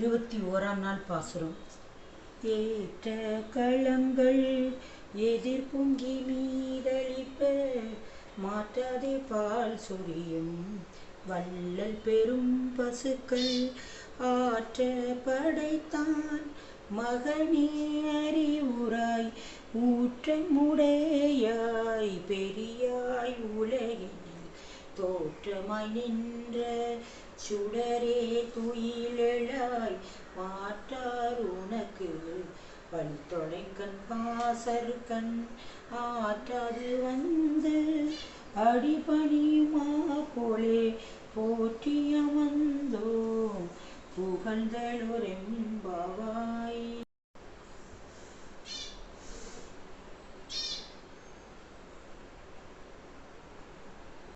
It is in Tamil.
21ஆம் நாள் பாசுரம். ஏற்ற களங்கள் எதிர் பொங்கி மீதளிப்ப மாற்றாதே பால் சொரியும் வள்ளல் பெரும் பசுக்கள் ஆற்ற படைத்தான் மகனே அறிவுராய் ஊற்றமுடையாய் பெரியாய் உலகில் தோற்றமாய் நின்ற சுடரே துயிலெழாய் மாற்றார் உனக்கு பல்தொலைக்கண் பாசர்கண் ஆற்றாது வந்து அடிபணியுமா போலே போற்றி அமர்ந்தோம் புகழ்ந்தலொரெம்பாவாய்.